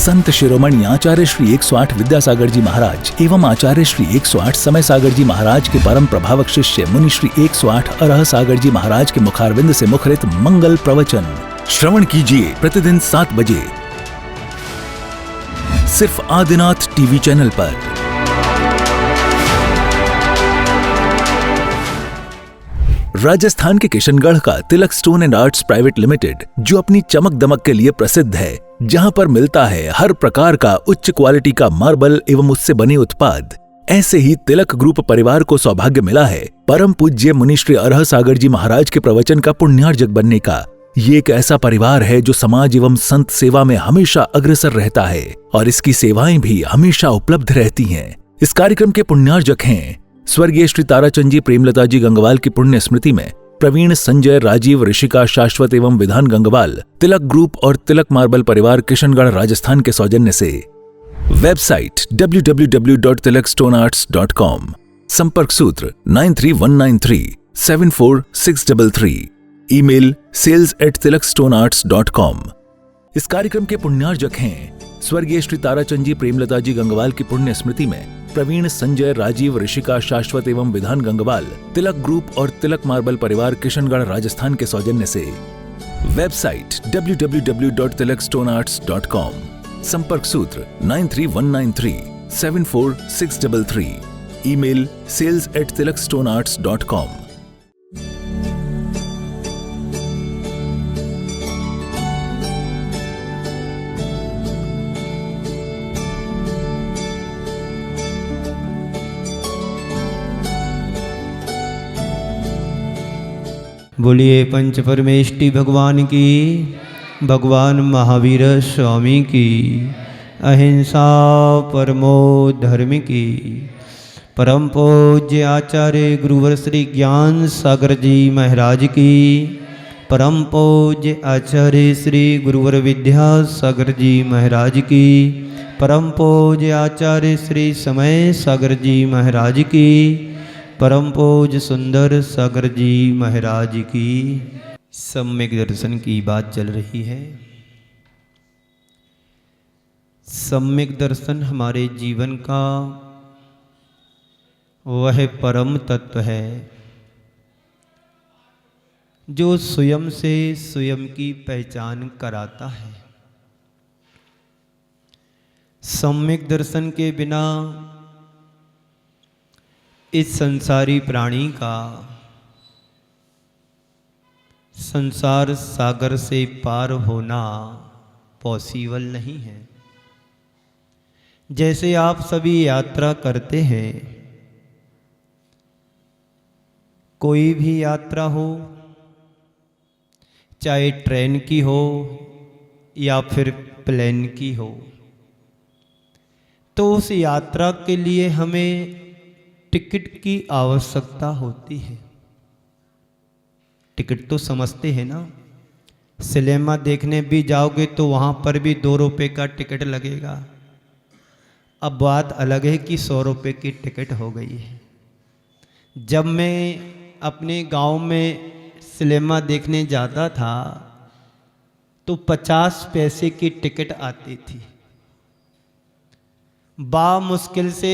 संत शिरोमणि आचार्य श्री 108 विद्यासागर जी महाराज एवं आचार्य श्री 108 समय सागर जी महाराज के परम प्रभावक शिष्य मुनि श्री 108 अरह सागर जी महाराज के मुखारविंद से मुखरित मंगल प्रवचन श्रवण कीजिए प्रतिदिन 7 बजे सिर्फ आदिनाथ टीवी चैनल पर। राजस्थान के किशनगढ़ का Tilak stone and arts private limited, जो अपनी चमक दमक के लिए प्रसिद्ध है, जहां पर मिलता है हर प्रकार का उच्च क्वालिटी का मार्बल एवं उससे बने उत्पाद, ऐसे ही तिलक ग्रुप परिवार को सौभाग्य मिला है परम पूज्य मुनि श्री अरह सागर जी महाराज के प्रवचन का पुण्यार्जक बनने का। ये एक ऐसा परिवार है जो समाज एवं संत सेवा में हमेशा अग्रसर रहता है और इसकी सेवाएं भी हमेशा उपलब्ध रहती हैं। इस कार्यक्रम के पुण्यार्जक हैं स्वर्गीय श्री ताराचंद जी प्रेमलता जी गंगवाल की पुण्य स्मृति में प्रवीण संजय राजीव ऋषिका शाश्वत एवं विधान गंगवाल तिलक ग्रुप और तिलक मार्बल परिवार किशनगढ़ राजस्थान के सौजन्य से। वेबसाइट www.tilakstonearts.com, संपर्क सूत्र 9319374633, ईमेल sales@tilakstonearts.com। इस कार्यक्रम के पुण्यार्जक हैं स्वर्गीय श्री ताराचंद जी प्रेमलता जी गंगवाल की पुण्य स्मृति में प्रवीण संजय राजीव ऋषिका शाश्वत एवं विधान गंगवाल तिलक ग्रुप और तिलक मार्बल परिवार किशनगढ़ राजस्थान के सौजन्य से। वेबसाइट www.tilakstonearts.com, संपर्क सूत्र 9319374633, ईमेल sales@tilakstonearts.com। बोलिए पंच परमेष्टि भगवान की, भगवान महावीर स्वामी की, अहिंसा परमो धर्म की। परम पूज्य आचार्य गुरुवर श्री ज्ञान सागर जी महाराज की, परम पूज्य आचार्य श्री गुरुवर विद्यासागर जी महाराज की, परम पूज्य आचार्य श्री समय सागर जी महाराज की, परम पूज्य सुंदर सागर जी महाराज की। सम्यक दर्शन की बात चल रही है। सम्यक दर्शन हमारे जीवन का वह परम तत्व है जो स्वयं से स्वयं की पहचान कराता है। सम्यक दर्शन के बिना इस संसारी प्राणी का संसार सागर से पार होना पॉसिबल नहीं है। जैसे आप सभी यात्रा करते हैं, कोई भी यात्रा हो, चाहे ट्रेन की हो या फिर प्लेन की हो, तो उस यात्रा के लिए हमें टिकट की आवश्यकता होती है। टिकट तो समझते हैं ना, सिनेमा देखने भी जाओगे तो वहाँ पर भी 2 रुपये का टिकट लगेगा। अब बात अलग है कि 100 रुपये की टिकट हो गई है। जब मैं अपने गांव में सिनेमा देखने जाता था तो 50 पैसे की टिकट आती थी। मुश्किल से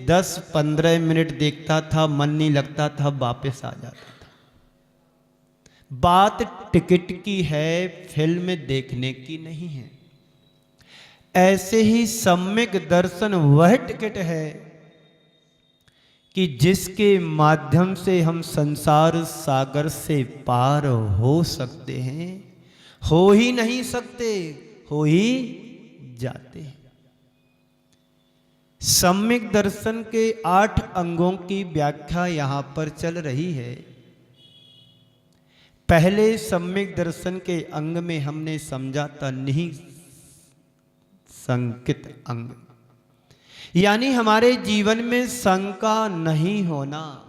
10-15 मिनट देखता था, मन नहीं लगता था, वापस आ जाता था। बात टिकट की है, फिल्म देखने की नहीं है। ऐसे ही सम्यक दर्शन वह टिकट है कि जिसके माध्यम से हम संसार सागर से पार हो सकते हैं। हो ही नहीं सकते, हो ही जाते हैं। सम्यक दर्शन के 8 अंगों की व्याख्या यहां पर चल रही है। पहले सम्यक दर्शन के अंग में हमने समझा था निःशंकित अंग, यानी हमारे जीवन में शंका नहीं होना।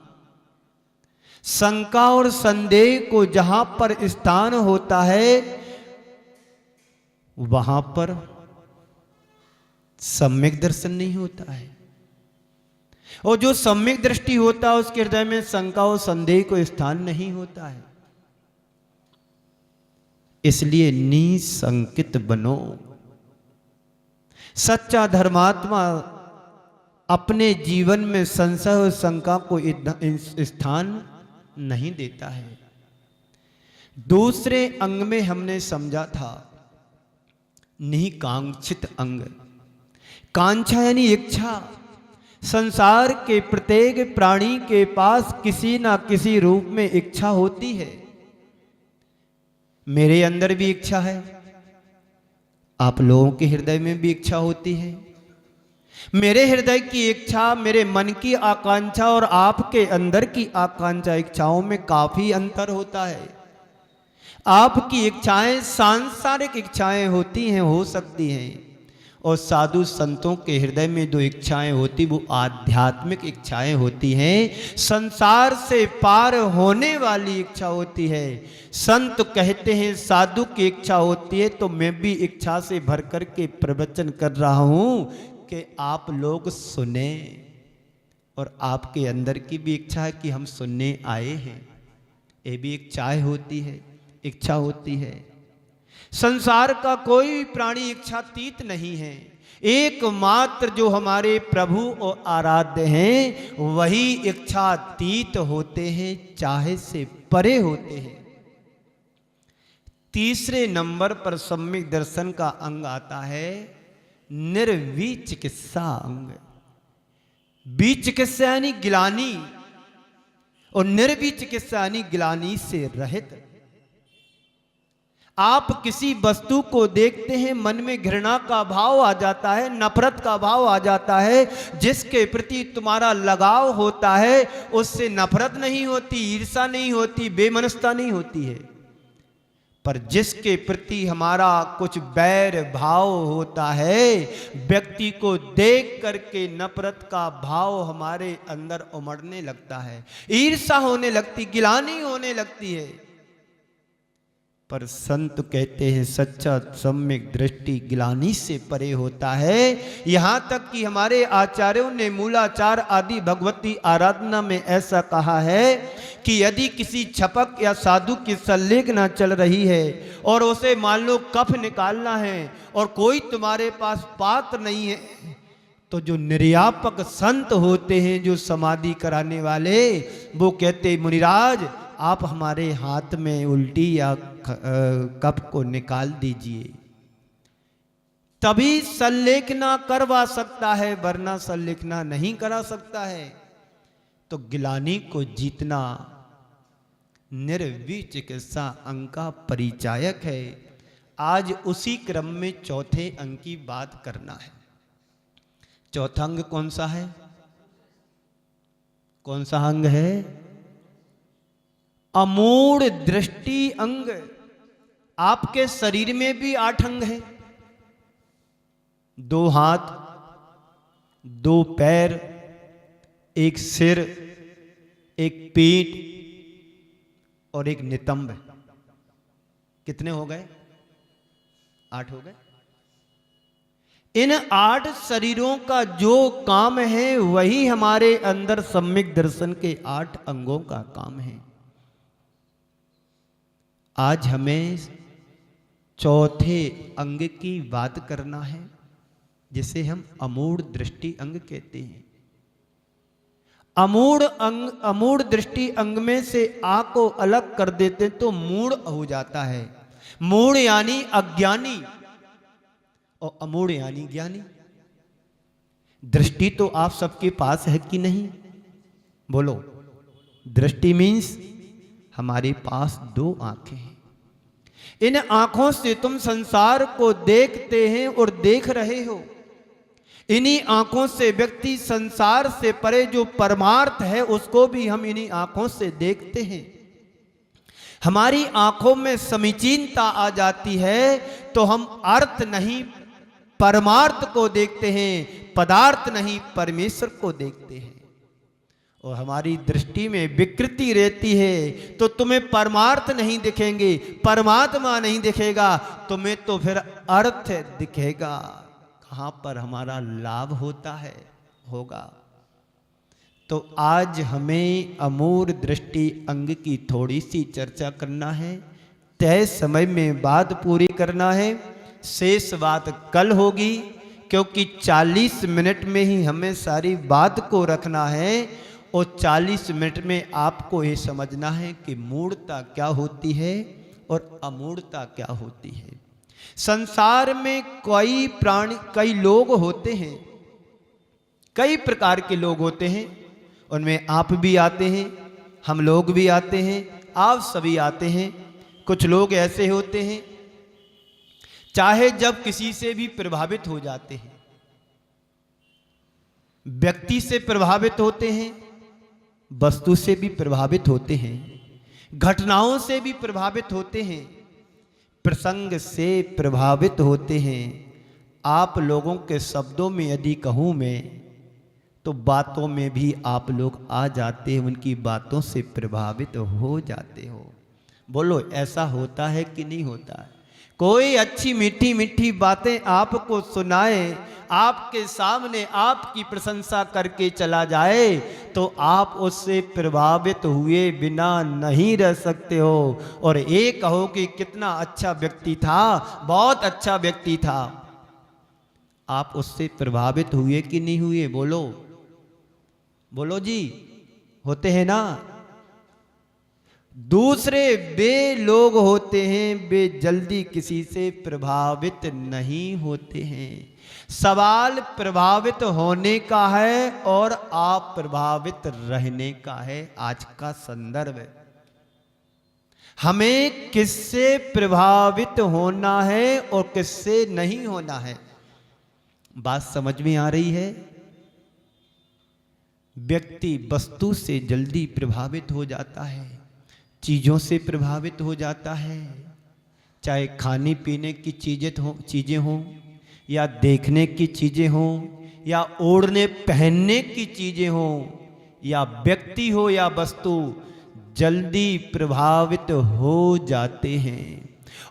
शंका और संदेह को जहां पर स्थान होता है वहां पर सम्यक दर्शन नहीं होता है। और जो सम्यक दृष्टि होता है उसके हृदय में शंका और संदेह को स्थान नहीं होता है। इसलिए निशंकित बनो। सच्चा धर्मात्मा अपने जीवन में संशय और शंका को स्थान नहीं देता है। दूसरे अंग में हमने समझा था निकांक्षित अंग। कांक्षा यानी इच्छा। संसार के प्रत्येक प्राणी के पास किसी ना किसी रूप में इच्छा होती है। मेरे अंदर भी इच्छा है, आप लोगों के हृदय में भी इच्छा होती है। मेरे हृदय की इच्छा, मेरे मन की आकांक्षा और आपके अंदर की आकांक्षा, इच्छाओं में काफी अंतर होता है। आपकी इच्छाएं सांसारिक इच्छाएं होती हैं, हो सकती हैं, और साधु संतों के हृदय में जो इच्छाएं होती वो आध्यात्मिक इच्छाएं होती हैं, संसार से पार होने वाली इच्छा होती है। संत कहते हैं साधु की इच्छा होती है, तो मैं भी इच्छा से भर कर के प्रवचन कर रहा हूं कि आप लोग सुने, और आपके अंदर की भी इच्छा है कि हम सुनने आए हैं। ये भी इच्छाएं होती है, इच्छा होती है। संसार का कोई प्राणी इच्छातीत नहीं है। एकमात्र जो हमारे प्रभु और आराध्य हैं वही इच्छातीत होते हैं, चाहे से परे होते हैं। तीसरे नंबर पर सम्यक दर्शन का अंग आता है निर्विचिकित्सा अंग। विचिकित्सा यानी गिलानी, और निर्विचिकित्सा यानी गिलानी से रहित। आप किसी वस्तु को देखते हैं, मन में घृणा का भाव आ जाता है, नफरत का भाव आ जाता है। जिसके प्रति तुम्हारा लगाव होता है उससे नफरत नहीं होती, ईर्ष्या नहीं होती, बेमनस्ता नहीं होती है। पर जिसके प्रति हमारा कुछ बैर भाव होता है, व्यक्ति को देख करके नफरत का भाव हमारे अंदर उमड़ने लगता है, ईर्ष्या होने लगती, गिलानी होने लगती है। पर संत कहते हैं सच्चा सम्यक दृष्टि गिलानी से परे होता है। यहां तक कि हमारे आचार्यों ने मूलाचार आदि भगवती आराधना में ऐसा कहा है कि यदि किसी छपक या साधु की संलेखना चल रही है और उसे मान लो कफ निकालना है और कोई तुम्हारे पास पात्र नहीं है, तो जो निर्यापक संत होते हैं, जो समाधि कराने वाले, वो कहते मुनिराज आप हमारे हाथ में उल्टी या कप को निकाल दीजिए, तभी संलेखना करवा सकता है, वरना संलेखना नहीं करा सकता है। तो गिलानी को जीतना निर्विचिकित्सा अंग का परिचायक है। आज उसी क्रम में चौथे अंग की बात करना है। चौथा अंग कौन सा है? कौन सा अंग है? अमूढ़ दृष्टि अंग। आपके शरीर में भी 8 अंग हैं। 2 हाथ, 2 पैर, 1 सिर, 1 पीठ और 1 नितंब। कितने हो गए? 8 हो गए। इन 8 शरीरों का जो काम है वही हमारे अंदर सम्यक दर्शन के 8 अंगों का काम है। आज हमें चौथे अंग की बात करना है, जिसे हम अमूढ़ दृष्टि अंग कहते हैं। अमूढ़ दृष्टि अंग में से आंख को अलग कर देते तो मूढ़ हो जाता है। मूढ़ यानी अज्ञानी और अमूढ़ यानी ज्ञानी। दृष्टि तो आप सबके पास है कि नहीं? बोलो। दृष्टि मीन्स हमारे पास 2 आंखें हैं। इन आंखों से तुम संसार को देखते हैं और देख रहे हो। इन्हीं आंखों से व्यक्ति संसार से परे जो परमार्थ है उसको भी हम इन्हीं आंखों से देखते हैं। हमारी आंखों में समीचीनता आ जाती है तो हम अर्थ नहीं परमार्थ को देखते हैं, पदार्थ नहीं परमेश्वर को देखते हैं। और हमारी दृष्टि में विकृति रहती है तो तुम्हें परमार्थ नहीं दिखेंगे, परमात्मा नहीं दिखेगा, तुम्हें तो फिर अर्थ दिखेगा। कहाँ पर हमारा लाभ होता है, होगा। तो आज हमें अमूढ़ दृष्टि अंग की थोड़ी सी चर्चा करना है, तय समय में बात पूरी करना है। शेष बात कल होगी। क्योंकि 40 मिनट में ही हमें सारी बात को रखना है और 40 मिनट में आपको ये समझना है कि मूढ़ता क्या होती है और अमूढ़ता क्या होती है। संसार में कई लोग होते हैं, कई प्रकार के लोग होते हैं, उनमें आप भी आते हैं, हम लोग भी आते हैं, आप सभी आते हैं। कुछ लोग ऐसे होते हैं चाहे जब किसी से भी प्रभावित हो जाते हैं, व्यक्ति से प्रभावित होते हैं, वस्तु से भी प्रभावित होते हैं, घटनाओं से भी प्रभावित होते हैं, प्रसंग से प्रभावित होते हैं। आप लोगों के शब्दों में यदि कहूँ मैं तो बातों में भी आप लोग आ जाते हैं, उनकी बातों से प्रभावित हो जाते हो। बोलो ऐसा होता है कि नहीं होता है? कोई अच्छी मीठी मीठी बातें आपको सुनाए, आपके सामने आपकी प्रशंसा करके चला जाए तो आप उससे प्रभावित हुए बिना नहीं रह सकते हो और ये कहो कि कितना अच्छा व्यक्ति था, बहुत अच्छा व्यक्ति था। आप उससे प्रभावित हुए कि नहीं हुए? बोलो बोलो जी, होते हैं ना। दूसरे वे लोग होते हैं वे जल्दी किसी से प्रभावित नहीं होते हैं। सवाल प्रभावित होने का है और आप प्रभावित रहने का है। आज का संदर्भ है, हमें किससे प्रभावित होना है और किससे नहीं होना है। बात समझ में आ रही है? व्यक्ति वस्तु से जल्दी प्रभावित हो जाता है, चीज़ों से प्रभावित हो जाता है, चाहे खाने पीने की चीज़ें हों या देखने की चीज़ें हों या ओढ़ने पहनने की चीज़ें हों या व्यक्ति हो या वस्तु, जल्दी प्रभावित हो जाते हैं।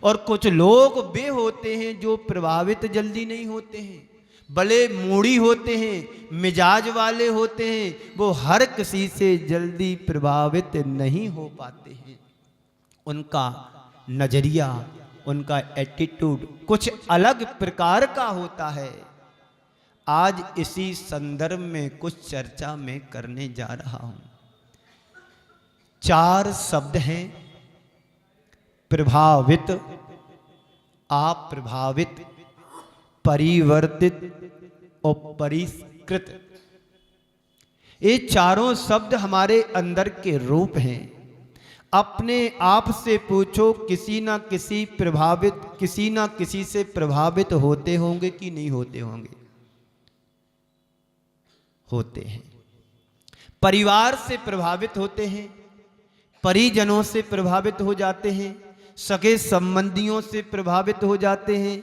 और कुछ लोग वे होते हैं जो प्रभावित जल्दी नहीं होते हैं, भले मूड़ी होते हैं, मिजाज वाले होते हैं, वो हर किसी से जल्दी प्रभावित नहीं हो पाते हैं। उनका नजरिया, उनका एटीट्यूड कुछ अलग प्रकार का होता है। आज इसी संदर्भ में कुछ चर्चा मैं करने जा रहा हूं। 4 शब्द हैं, प्रभावित, अप्रभावित, परिवर्तित और परिष्कृत। ये चारों शब्द हमारे अंदर के रूप हैं। अपने आप से पूछो, किसी ना किसी से प्रभावित होते होंगे कि नहीं होते होंगे? होते हैं। परिवार से प्रभावित होते हैं, परिजनों से प्रभावित हो जाते हैं, सगे संबंधियों से प्रभावित हो जाते हैं,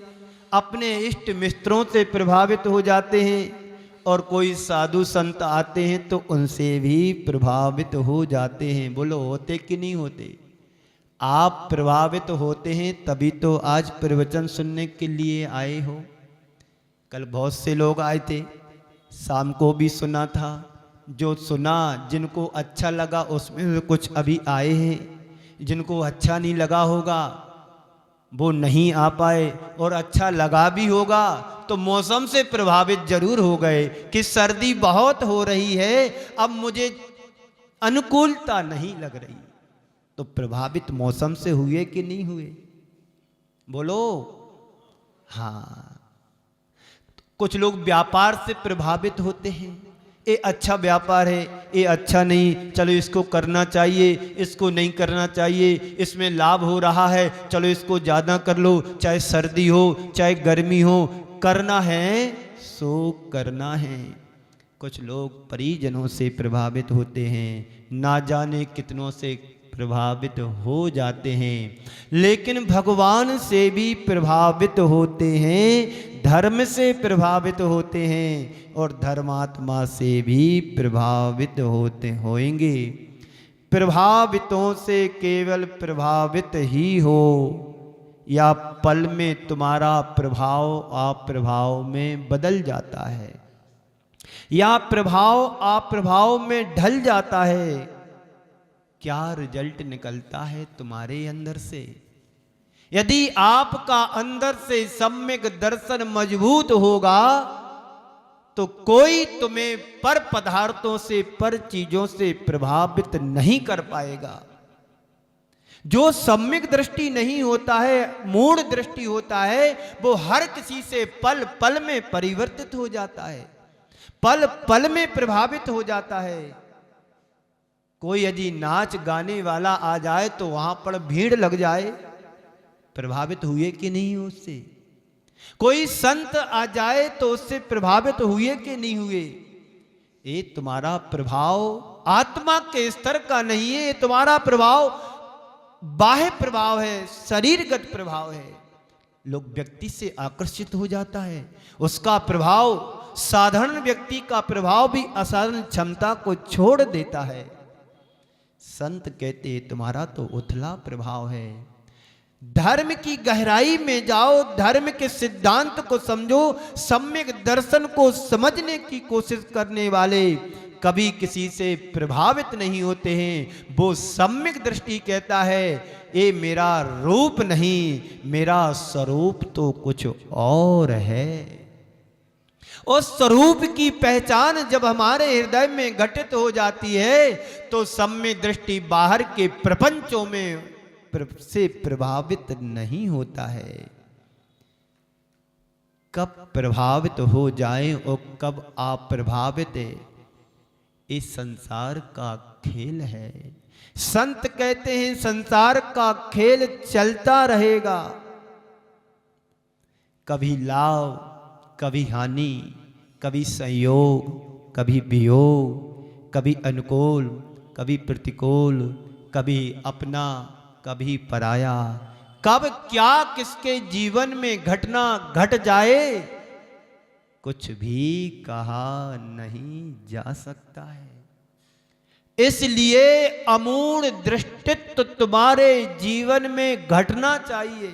अपने इष्ट मित्रों से प्रभावित हो जाते हैं और कोई साधु संत आते हैं तो उनसे भी प्रभावित हो जाते हैं। बोलो होते कि नहीं होते? आप प्रभावित होते हैं तभी तो आज प्रवचन सुनने के लिए आए हो। कल बहुत से लोग आए थे, शाम को भी सुना था। जो सुना, जिनको अच्छा लगा उसमें कुछ अभी आए हैं, जिनको अच्छा नहीं लगा होगा वो नहीं आ पाए, और अच्छा लगा भी होगा तो मौसम से प्रभावित जरूर हो गए कि सर्दी बहुत हो रही है, अब मुझे अनुकूलता नहीं लग रही। तो प्रभावित मौसम से हुए कि नहीं हुए? बोलो हाँ। कुछ लोग व्यापार से प्रभावित होते हैं, ये अच्छा व्यापार है, ये अच्छा नहीं, चलो इसको करना चाहिए, इसको नहीं करना चाहिए, इसमें लाभ हो रहा है, चलो इसको ज़्यादा कर लो, चाहे सर्दी हो चाहे गर्मी हो, करना है सो करना है। कुछ लोग परिजनों से प्रभावित होते हैं, ना जाने कितनों से प्रभावित हो जाते हैं, लेकिन भगवान से भी प्रभावित होते हैं, धर्म से प्रभावित होते हैं और धर्मात्मा से भी प्रभावित होंगे। प्रभावितों से केवल प्रभावित ही हो या पल में तुम्हारा प्रभाव अप्रभाव में बदल जाता है या प्रभाव अप्रभाव में ढल जाता है। क्या रिजल्ट निकलता है तुम्हारे अंदर से, यदि आपका अंदर से सम्यक दर्शन मजबूत होगा तो कोई तुम्हें पर पदार्थों से, पर चीजों से प्रभावित नहीं कर पाएगा। जो सम्यक दृष्टि नहीं होता है, मूढ़ दृष्टि होता है, वो हर किसी से पल पल में परिवर्तित हो जाता है, पल पल में प्रभावित हो जाता है। कोई यदि नाच गाने वाला आ जाए तो वहां पर भीड़ लग जाए, प्रभावित हुए कि नहीं हो उससे? कोई संत आ जाए तो उससे प्रभावित हुए कि नहीं हुए? ये तुम्हारा प्रभाव आत्मा के स्तर का नहीं है, ये तुम्हारा प्रभाव बाह्य प्रभाव है, शरीरगत प्रभाव है। लोग व्यक्ति से आकर्षित हो जाता है, उसका प्रभाव, साधारण व्यक्ति का प्रभाव भी असाधारण क्षमता को छोड़ देता है। संत कहते तुम्हारा तो उथला प्रभाव है। धर्म की गहराई में जाओ, धर्म के सिद्धांत को समझो, सम्यक दर्शन को समझने की कोशिश करने वाले कभी किसी से प्रभावित नहीं होते हैं। वो सम्यक दृष्टि कहता है ये मेरा रूप नहीं, मेरा स्वरूप तो कुछ और है। उस स्वरूप की पहचान जब हमारे हृदय में घटित हो जाती है तो सम्यक दृष्टि बाहर के प्रपंचों में से प्रभावित नहीं होता है। कब प्रभावित हो जाए और कब आप प्रभावित है, इस संसार का खेल है। संत कहते हैं संसार का खेल चलता रहेगा, कभी लाभ, कभी हानि, कभी संयोग, कभी वियोग, कभी अनुकूल, कभी प्रतिकूल, कभी अपना, कभी पराया। कब क्या किसके जीवन में घटना घट जाए कुछ भी कहा नहीं जा सकता है। इसलिए अमूढ़ दृष्टित्व तुम्हारे जीवन में घटना चाहिए।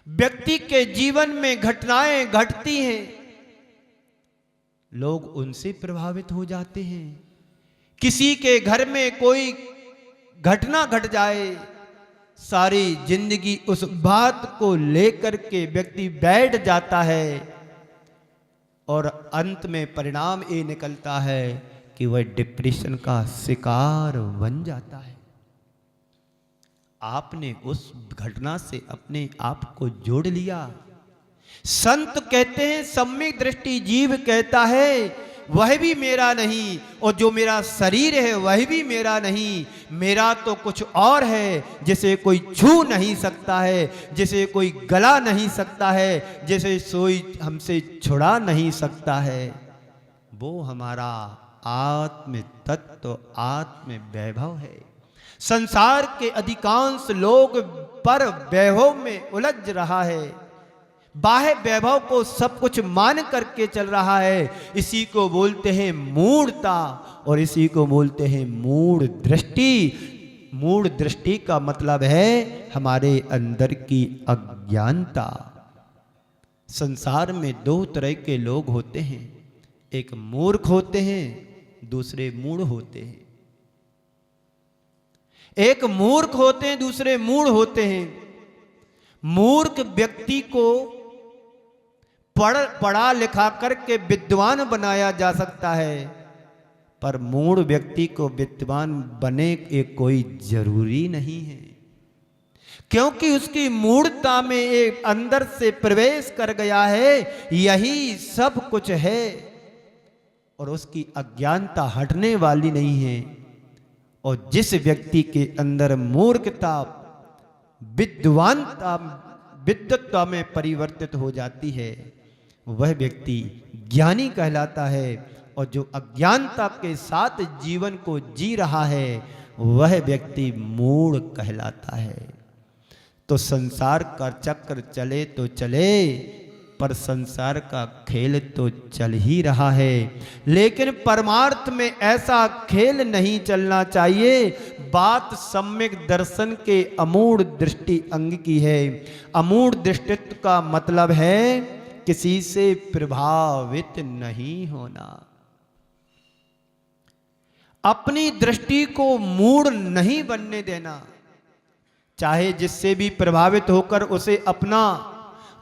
व्यक्ति के जीवन में घटनाएं घटती हैं, लोग उनसे प्रभावित हो जाते हैं। किसी के घर में कोई घटना घट जाए, सारी जिंदगी उस बात को लेकर के व्यक्ति बैठ जाता है और अंत में परिणाम ये निकलता है कि वह डिप्रेशन का शिकार बन जाता है। आपने उस घटना से अपने आप को जोड़ लिया। संत कहते हैं सम्यक दृष्टि जीव कहता है वह भी मेरा नहीं, और जो मेरा शरीर है वह भी मेरा नहीं, मेरा तो कुछ और है, जिसे कोई छू नहीं सकता है, जिसे कोई गला नहीं सकता है, जिसे कोई हमसे छुड़ा नहीं सकता है। वो हमारा आत्म तत्व, आत्म वैभव है। संसार के अधिकांश लोग पर वैभव में उलझ रहा है, बाह्य वैभव को सब कुछ मान करके चल रहा है। इसी को बोलते हैं मूढ़ता और इसी को बोलते हैं मूढ़ दृष्टि। मूढ़ दृष्टि का मतलब है हमारे अंदर की अज्ञानता। संसार में दो तरह के लोग होते हैं, एक मूर्ख होते हैं, दूसरे मूढ़ होते हैं। एक मूर्ख होते हैं, दूसरे मूढ़ होते हैं। मूर्ख व्यक्ति को पढ़ा लिखा करके विद्वान बनाया जा सकता है, पर मूढ़ व्यक्ति को विद्वान बने के कोई जरूरी नहीं है, क्योंकि उसकी मूढ़ता में एक अंदर से प्रवेश कर गया है, यही सब कुछ है, और उसकी अज्ञानता हटने वाली नहीं है। और जिस व्यक्ति के अंदर मूर्खता विद्वत्ता में परिवर्तित हो जाती है वह व्यक्ति ज्ञानी कहलाता है, और जो अज्ञानता के साथ जीवन को जी रहा है वह व्यक्ति मूढ़ कहलाता है। तो संसार का चक्र चले तो चले, पर संसार का खेल तो चल ही रहा है, लेकिन परमार्थ में ऐसा खेल नहीं चलना चाहिए। बात सम्यक दर्शन के अमूढ़ दृष्टि अंग की है। अमूढ़ दृष्टित्व का मतलब है किसी से प्रभावित नहीं होना, अपनी दृष्टि को मूढ़ नहीं बनने देना। चाहे जिससे भी प्रभावित होकर उसे अपना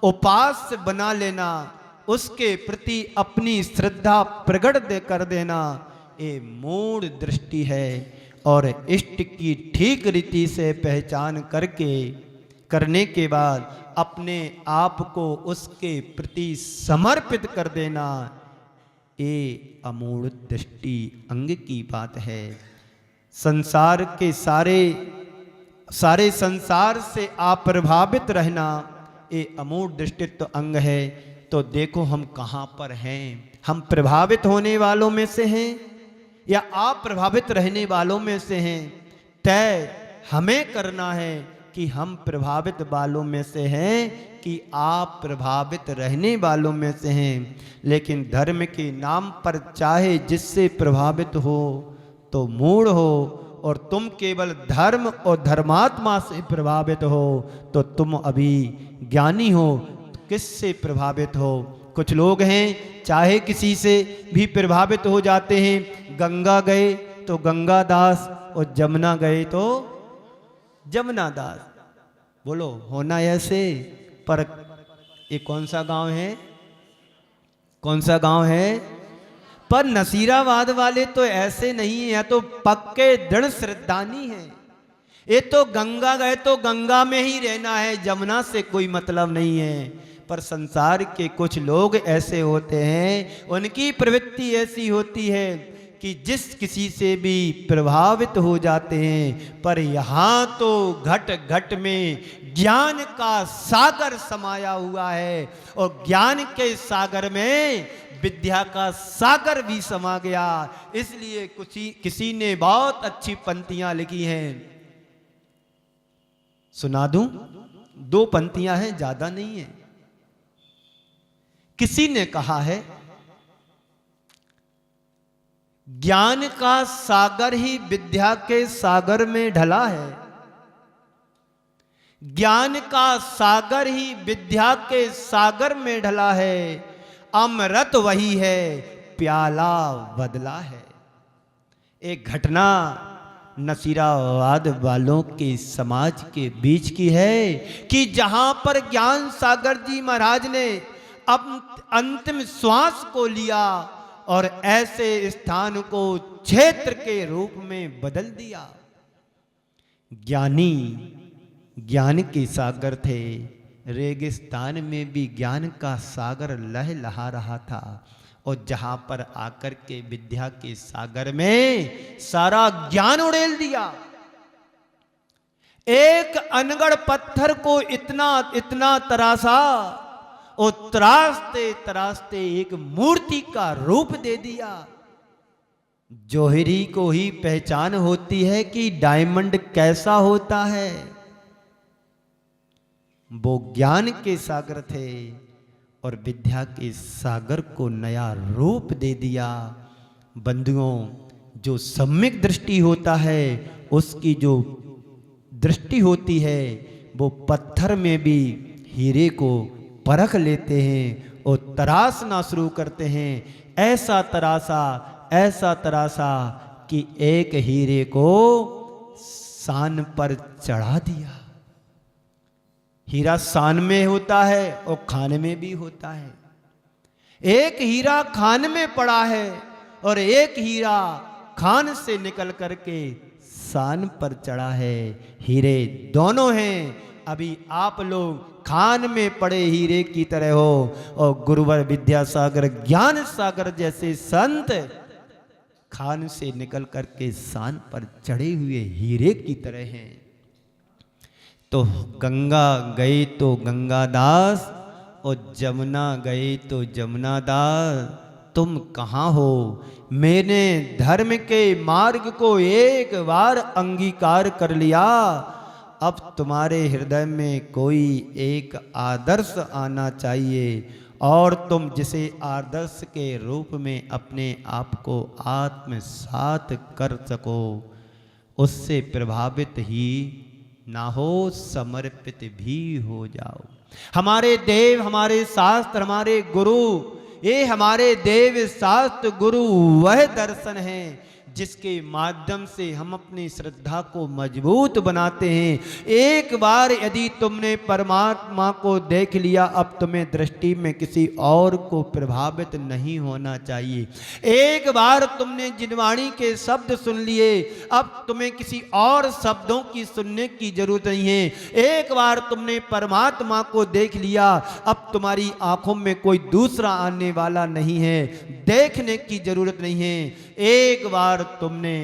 उपास्य बना लेना, उसके प्रति अपनी श्रद्धा प्रकट कर देना, ये मूढ़ दृष्टि है। और इष्ट की ठीक रीति से पहचान करने के बाद अपने आप को उसके प्रति समर्पित कर देना, ये अमूढ़ दृष्टि अंग की बात है। संसार के सारे संसार से अप्रभावित रहना, ये अमूढ़ दृष्टित्व अंग है। तो देखो हम कहाँ पर हैं, हम प्रभावित होने वालों में से हैं या आप प्रभावित रहने वालों में से हैं। तय हमें करना है कि हम प्रभावित वालों में से हैं कि आप प्रभावित रहने वालों में से हैं। लेकिन धर्म के नाम पर चाहे जिससे प्रभावित हो तो मूढ़ हो, और तुम केवल धर्म और धर्मात्मा से प्रभावित हो तो तुम अभी ज्ञानी हो। किससे प्रभावित हो? कुछ लोग हैं चाहे किसी से भी प्रभावित हो जाते हैं। गंगा गए तो गंगा दास, और जमुना गए तो जमुना दास। बोलो होना ऐसे? पर ये कौन सा गांव है? कौन सा गांव है? पर नसीराबाद वाले तो ऐसे नहीं है, या तो पक्के दृढ़ श्रद्धानी है। ये तो गंगा गए तो गंगा में ही रहना है, जमुना से कोई मतलब नहीं है। पर संसार के कुछ लोग ऐसे होते हैं, उनकी प्रवृत्ति ऐसी होती है कि जिस किसी से भी प्रभावित हो जाते हैं। पर यहाँ तो घट घट में ज्ञान का सागर समाया हुआ है, और ज्ञान के सागर में विद्या का सागर भी समा गया। इसलिए किसी ने बहुत अच्छी पंक्तियां लिखी हैं, सुना दूं? 2 पंक्तियां हैं, ज्यादा नहीं है। किसी ने कहा है, ज्ञान का सागर ही विद्या के सागर में ढला है, ज्ञान का सागर ही विद्या के सागर में ढला है, अमृत वही है प्याला बदला है। एक घटना नसीराबाद वालों के समाज के बीच की है कि जहां पर ज्ञान सागर जी महाराज ने अब अंतिम श्वास को लिया और ऐसे स्थान को क्षेत्र के रूप में बदल दिया। ज्ञानी ज्ञान के सागर थे, रेगिस्तान में भी ज्ञान का सागर लह लहा रहा था, और जहां पर आकर के विद्या के सागर में सारा ज्ञान उड़ेल दिया। एक अनगढ़ पत्थर को इतना तरासा, और तरासते तरासते एक मूर्ति का रूप दे दिया। जौहरी को ही पहचान होती है कि डायमंड कैसा होता है। वो ज्ञान के सागर थे और विद्या के सागर को नया रूप दे दिया। बंधुओं, जो सम्यक दृष्टि होता है, उसकी जो दृष्टि होती है, वो पत्थर में भी हीरे को परख लेते हैं और तराशना शुरू करते हैं। ऐसा तरासा कि एक हीरे को सान पर चढ़ा दिया। हीरा सान में होता है और खान में भी होता है। एक हीरा खान में पड़ा है और एक हीरा खान से निकल करके सान पर चढ़ा है। हीरे दोनों हैं। अभी आप लोग खान में पड़े हीरे की तरह हो, और गुरुवर विद्यासागर ज्ञान सागर जैसे संत खान से निकल करके सान पर चढ़े हुए हीरे की तरह हैं। तो गंगा गए तो गंगादास, और जमुना गए तो जमुना दास। तुम कहाँ हो? मैंने धर्म के मार्ग को एक बार अंगीकार कर लिया। अब तुम्हारे हृदय में कोई एक आदर्श आना चाहिए, और तुम जिसे आदर्श के रूप में अपने आप को आत्मसात कर सको, उससे प्रभावित ही ना हो, समर्पित भी हो जाओ। हमारे देव, हमारे शास्त्र, हमारे गुरु ये हमारे देव शास्त्र गुरु वह दर्शन है जिसके माध्यम से हम अपनी श्रद्धा को मजबूत बनाते हैं। एक बार यदि तुमने परमात्मा को देख लिया, अब तुम्हें दृष्टि में किसी और को प्रभावित नहीं होना चाहिए। एक बार तुमने जिनवाणी के शब्द सुन लिए, अब तुम्हें किसी और शब्दों की सुनने की जरूरत नहीं है। एक बार तुमने परमात्मा को देख लिया, अब तुम्हारी आंखों में कोई दूसरा आने वाला नहीं है, देखने की जरूरत नहीं है। एक बार तुमने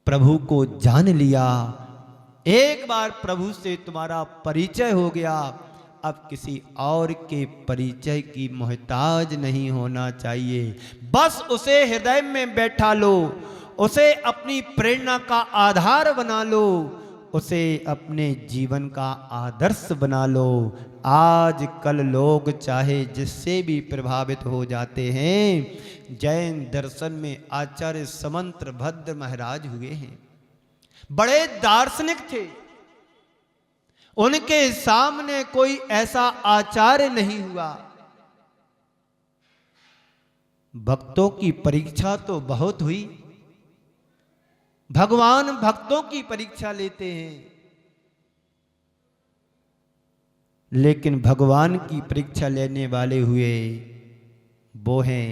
प्रभु को जान लिया, एक बार प्रभु से तुम्हारा परिचय हो गया, अब किसी और के परिचय की मोहताज नहीं होना चाहिए। बस उसे हृदय में बैठा लो, उसे अपनी प्रेरणा का आधार बना लो, उसे अपने जीवन का आदर्श बना लो। आज कल लोग चाहे जिससे भी प्रभावित हो जाते हैं। जैन दर्शन में आचार्य समंत्र भद्र महाराज हुए हैं, बड़े दार्शनिक थे। उनके सामने कोई ऐसा आचार्य नहीं हुआ। भक्तों की परीक्षा तो बहुत हुई, भगवान भक्तों की परीक्षा लेते हैं, लेकिन भगवान की परीक्षा लेने वाले हुए वो हैं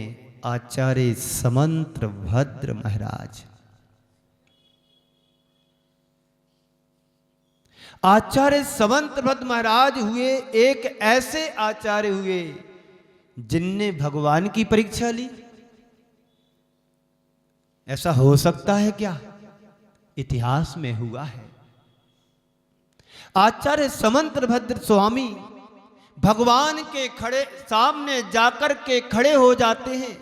आचार्य समंत्र भद्र महाराज। आचार्य समंत्र भद्र महाराज हुए एक ऐसे आचार्य हुए जिनने भगवान की परीक्षा ली। ऐसा हो सकता है क्या? इतिहास में हुआ है। आचार्य समंत्र भद्र स्वामी भगवान के सामने जाकर के खड़े हो जाते हैं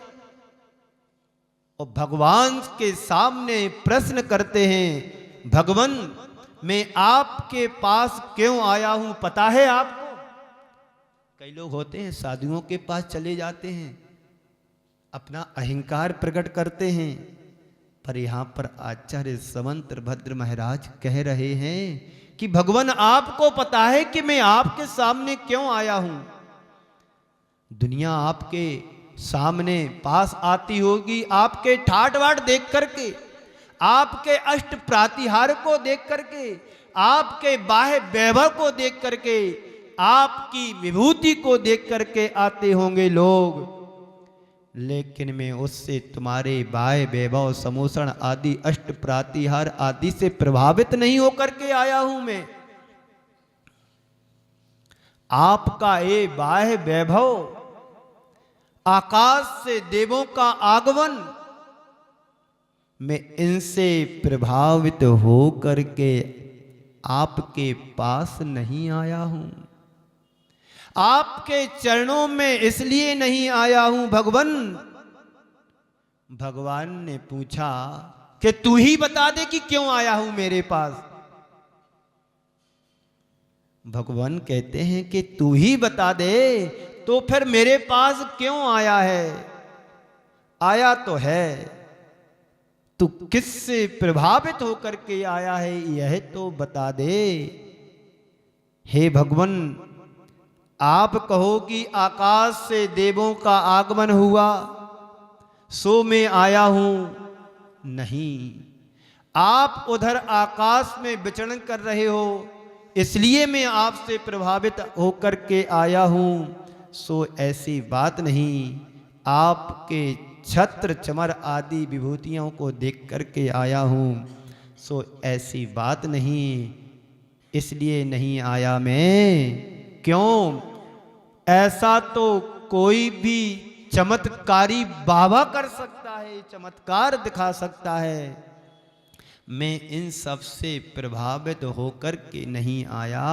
और भगवान के सामने प्रश्न करते हैं, भगवान मैं आपके पास क्यों आया हूं पता है आपको? कई लोग होते हैं साधुओं के पास चले जाते हैं, अपना अहंकार प्रकट करते हैं, पर यहां पर आचार्य समंत्र भद्र महाराज कह रहे हैं कि भगवान आपको पता है कि मैं आपके सामने क्यों आया हूं। दुनिया आपके सामने पास आती होगी आपके ठाट बाट देख करके, आपके अष्ट प्रातिहार को देख करके, आपके बाह्य वैभव को देख करके, आपकी विभूति को देख करके आते होंगे लोग, लेकिन मैं उससे तुम्हारे बाह्य वैभव समोषण आदि अष्ट प्रातिहार आदि से प्रभावित नहीं होकर के आया हूं। मैं आपका ये बाह्य वैभव, आकाश से देवों का आगमन, मैं इनसे प्रभावित हो करके आपके पास नहीं आया हूं। आपके चरणों में इसलिए नहीं आया हूं भगवान। भगवान ने पूछा कि तू ही बता दे कि क्यों आया हूं मेरे पास। भगवान कहते हैं कि तू ही बता दे तो फिर मेरे पास क्यों आया है? आया तो है, तू किससे प्रभावित होकर के आया है यह तो बता दे। हे भगवान, आप कहो कि आकाश से देवों का आगमन हुआ सो मैं आया हूं, नहीं, आप उधर आकाश में विचरण कर रहे हो इसलिए मैं आपसे प्रभावित होकर के आया हूं, सो ऐसी बात नहीं। आपके छत्र चमर आदि विभूतियों को देख करके आया हूं, सो ऐसी बात नहीं, इसलिए नहीं आया मैं। क्यों? ऐसा तो कोई भी चमत्कारी बाबा कर सकता है, चमत्कार दिखा सकता है, मैं इन सब से प्रभावित होकर के नहीं आया।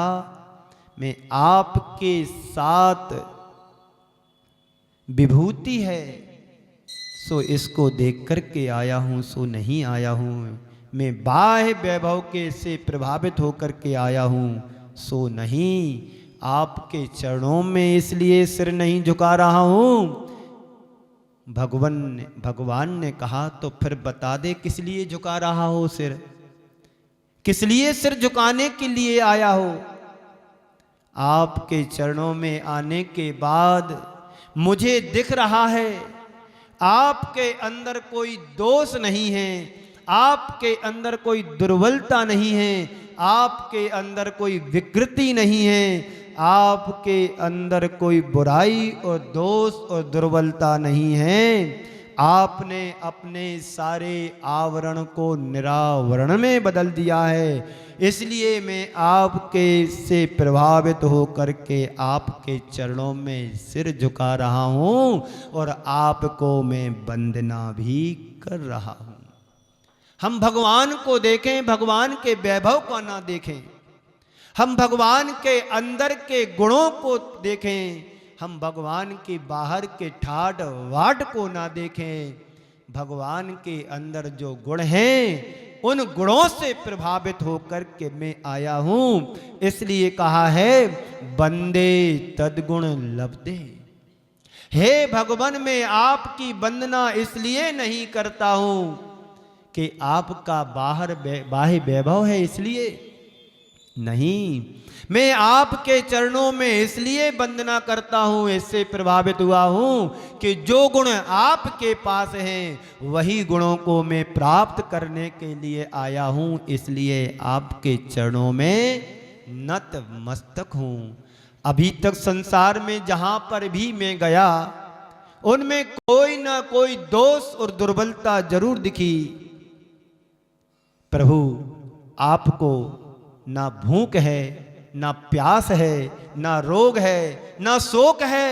मैं आपके साथ विभूति है सो इसको देख करके आया हूं, सो नहीं आया हूं। मैं बाह्य वैभव के से प्रभावित होकर के आया हूं, सो नहीं। आपके चरणों में इसलिए सिर नहीं झुका रहा हूं। भगवान ने कहा तो फिर बता दे किस लिए झुका रहा हो सिर, किस लिए सिर झुकाने के लिए आया हो। आपके चरणों में आने के बाद मुझे दिख रहा है आपके अंदर कोई दोष नहीं है, आपके अंदर कोई दुर्बलता नहीं है, आपके अंदर कोई विकृति नहीं है, आपके अंदर कोई बुराई और दोष और दुर्बलता नहीं है। आपने अपने सारे आवरण को निरावरण में बदल दिया है। इसलिए मैं आपके से प्रभावित होकर के आपके चरणों में सिर झुका रहा हूँ और आपको मैं वंदना भी कर रहा हूँ। हम भगवान को देखें, भगवान के वैभव को ना देखें, हम भगवान के अंदर के गुणों को देखें, हम भगवान के बाहर के ठाट वाट को ना देखें। भगवान के अंदर जो गुण हैं उन गुणों से प्रभावित होकर के मैं आया हूं। इसलिए कहा है बंदे तद्गुण लभते। हे भगवान, मैं आपकी वंदना इसलिए नहीं करता हूं कि आपका बाह्य वैभव है इसलिए नहीं, मैं आपके चरणों में इसलिए वंदना करता हूं, इससे प्रभावित हुआ हूं कि जो गुण आपके पास हैं वही गुणों को मैं प्राप्त करने के लिए आया हूं। इसलिए आपके चरणों में नत मस्तक हूं। अभी तक संसार में जहां पर भी मैं गया उनमें कोई ना कोई दोष और दुर्बलता जरूर दिखी। प्रभु, आपको ना भूख है, ना प्यास है, ना रोग है, ना शोक है,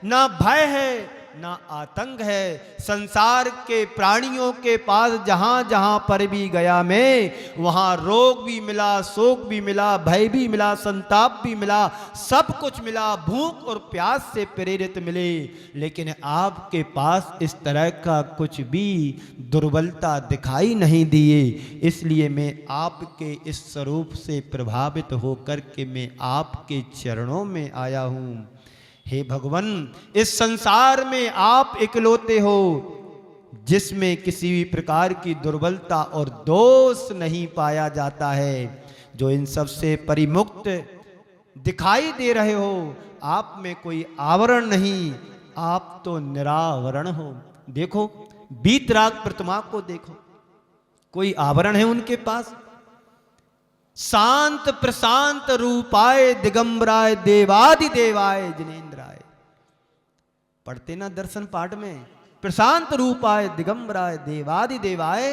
ना भय है, ना आतंक है। संसार के प्राणियों के पास जहां जहां पर भी गया मैं, वहां रोग भी मिला, शोक भी मिला, भय भी मिला, संताप भी मिला, सब कुछ मिला, भूख और प्यास से प्रेरित मिले। लेकिन आपके पास इस तरह का कुछ भी दुर्बलता दिखाई नहीं दिए। इसलिए मैं आपके इस स्वरूप से प्रभावित होकर के मैं आपके चरणों में आया हूं। हे भगवान, इस संसार में आप इकलौते हो जिसमें किसी भी प्रकार की दुर्बलता और दोष नहीं पाया जाता है, जो इन सब से परिमुक्त दिखाई दे रहे हो। आप में कोई आवरण नहीं, आप तो निरावरण हो। देखो वीतराग प्रतिमा को देखो, कोई आवरण है उनके पास? शांत प्रशांत रूपाय दिगंबराय देवादि देवाय जिनेन्द्राय। पढ़ते ना दर्शन पाठ में, प्रशांत रूपाय दिगंबराय देवादि देवाय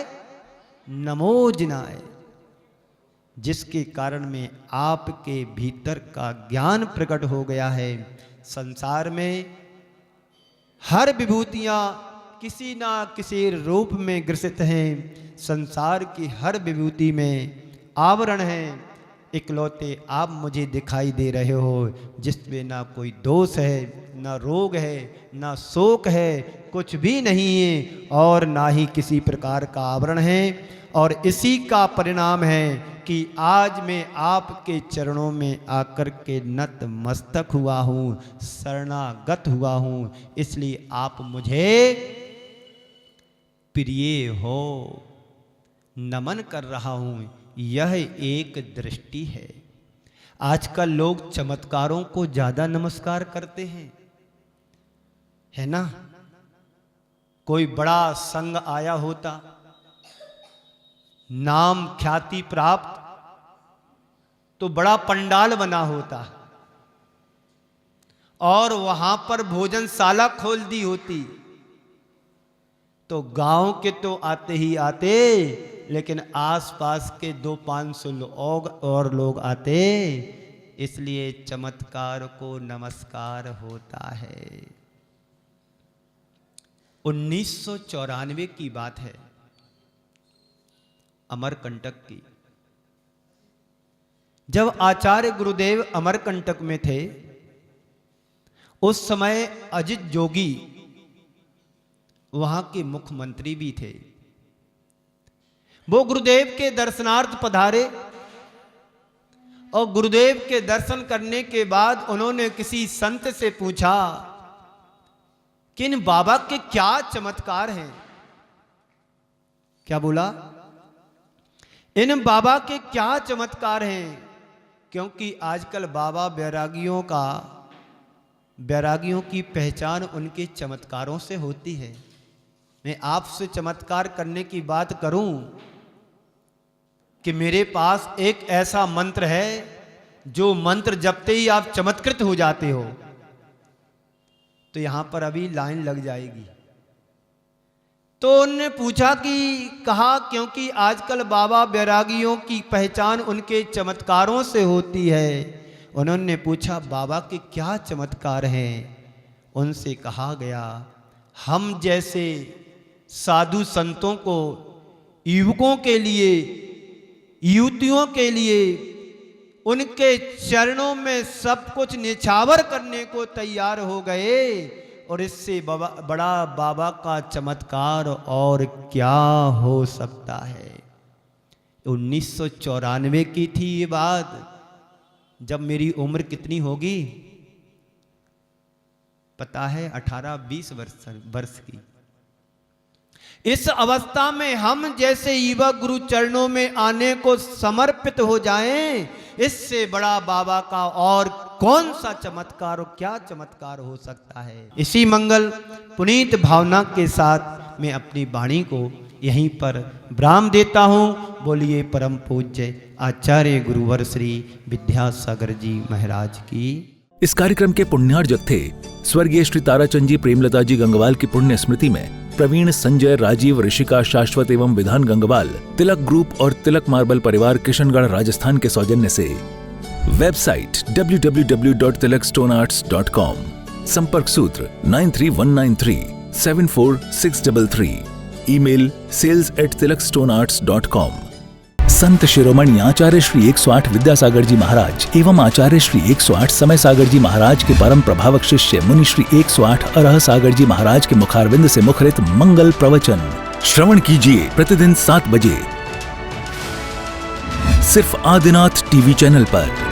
नमो जिनाय। जिसके कारण में आपके भीतर का ज्ञान प्रकट हो गया है। संसार में हर विभूतियां किसी ना किसी रूप में ग्रसित हैं। संसार की हर विभूति में आवरण है, इकलौते आप मुझे दिखाई दे रहे हो जिसमें ना कोई दोष है, ना रोग है, ना शोक है, कुछ भी नहीं है और ना ही किसी प्रकार का आवरण है। और इसी का परिणाम है कि आज मैं आपके चरणों में आकर के नत मस्तक हुआ हूँ, शरणागत हुआ हूँ। इसलिए आप मुझे प्रिय हो, नमन कर रहा हूँ। यह एक दृष्टि है। आजकल लोग चमत्कारों को ज्यादा नमस्कार करते हैं, है ना? कोई बड़ा संघ आया होता, नाम ख्याति प्राप्त, तो बड़ा पंडाल बना होता और वहां पर भोजनशाला खोल दी होती, तो गांव के तो आते ही आते, लेकिन आसपास के 200-500 लोग और लोग आते। इसलिए चमत्कार को नमस्कार होता है। 1994 की बात है, अमरकंटक की। जब आचार्य गुरुदेव अमरकंटक में थे, उस समय अजित जोगी वहां के मुख्यमंत्री भी थे। वो गुरुदेव के दर्शनार्थ पधारे और गुरुदेव के दर्शन करने के बाद उन्होंने किसी संत से पूछा कि इन बाबा के क्या चमत्कार हैं। क्या बोला? इन बाबा के क्या चमत्कार हैं? क्योंकि आजकल बाबा बैरागियों का वैरागियों की पहचान उनके चमत्कारों से होती है। मैं आपसे चमत्कार करने की बात करूं कि मेरे पास एक ऐसा मंत्र है जो मंत्र जपते ही आप चमत्कृत हो जाते हो, तो यहां पर अभी लाइन लग जाएगी। तो उन्होंने पूछा कि कहा क्योंकि आजकल बाबा वैरागियों की पहचान उनके चमत्कारों से होती है। उन्होंने पूछा बाबा के क्या चमत्कार हैं? उनसे कहा गया हम जैसे साधु संतों को युवकों के लिए, युवतियों के लिए उनके चरणों में सब कुछ निछावर करने को तैयार हो गए, और इससे बड़ा बाबा का चमत्कार और क्या हो सकता है। 1994 की थी ये बात, जब मेरी उम्र कितनी होगी पता है? 18-20 वर्ष की। इस अवस्था में हम जैसे युवक गुरु चरणों में आने को समर्पित हो जाएं, इससे बड़ा बाबा का और कौन सा चमत्कार और क्या चमत्कार हो सकता है। इसी मंगल पुनीत भावना के साथ मैं अपनी वाणी को यहीं पर विराम देता हूँ। बोलिए परम पूज्य आचार्य गुरुवर श्री विद्यासागर जी महाराज की। इस कार्यक्रम के पुण्यार्जक थे स्वर्गीय श्री ताराचंद जी प्रेमलता जी गंगवाल की पुण्य स्मृति में प्रवीण, संजय, राजीव, ऋषिका, शाश्वत एवं विधान गंगवाल, तिलक ग्रुप और तिलक मार्बल परिवार किशनगढ़ राजस्थान के सौजन्य से। वेबसाइट www.tilakstonearts.com, संपर्क सूत्र 9319374633, ईमेल sales@tilakstonearts.com। संत शिरोमणि आचार्य श्री 108 विद्यासागर जी महाराज एवं आचार्य श्री 108 समय सागर जी महाराज के परम प्रभावक शिष्य मुनि श्री 108 अरह सागर जी महाराज के मुखारविंद से मुखरित मंगल प्रवचन श्रवण कीजिए प्रतिदिन 7 बजे सिर्फ आदिनाथ टीवी चैनल पर।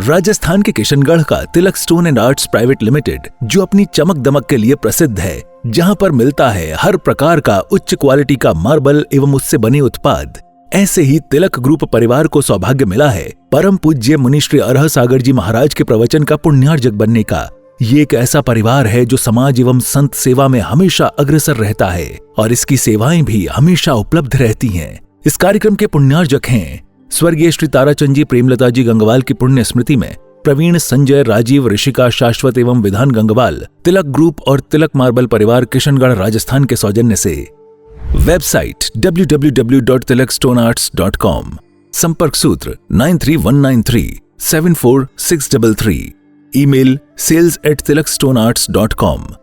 राजस्थान के किशनगढ़ का Tilak stone and arts private limited, जो अपनी चमक दमक के लिए प्रसिद्ध है, जहां पर मिलता है हर प्रकार का उच्च क्वालिटी का मार्बल एवं उससे बने उत्पाद, ऐसे ही तिलक ग्रुप परिवार को सौभाग्य मिला है परम पूज्य मुनि श्री अरह सागर जी महाराज के प्रवचन का पुण्यार्जक बनने का। ये एक ऐसा परिवार है जो समाज एवं संत सेवा में हमेशा अग्रसर रहता है और इसकी सेवाएं भी हमेशा उपलब्ध रहती हैं। इस कार्यक्रम के पुण्यार्जक हैं स्वर्गीय श्री ताराचंद जी प्रेमलता जी गंगवाल की पुण्य स्मृति में प्रवीण, संजय, राजीव, ऋषिका, शाश्वत एवं विधान गंगवाल, तिलक ग्रुप और तिलक मार्बल परिवार किशनगढ़ राजस्थान के सौजन्य से। वेबसाइट www.tilakstonearts.com, संपर्क सूत्र 9319374633, ईमेल sales@tilakstonearts.com।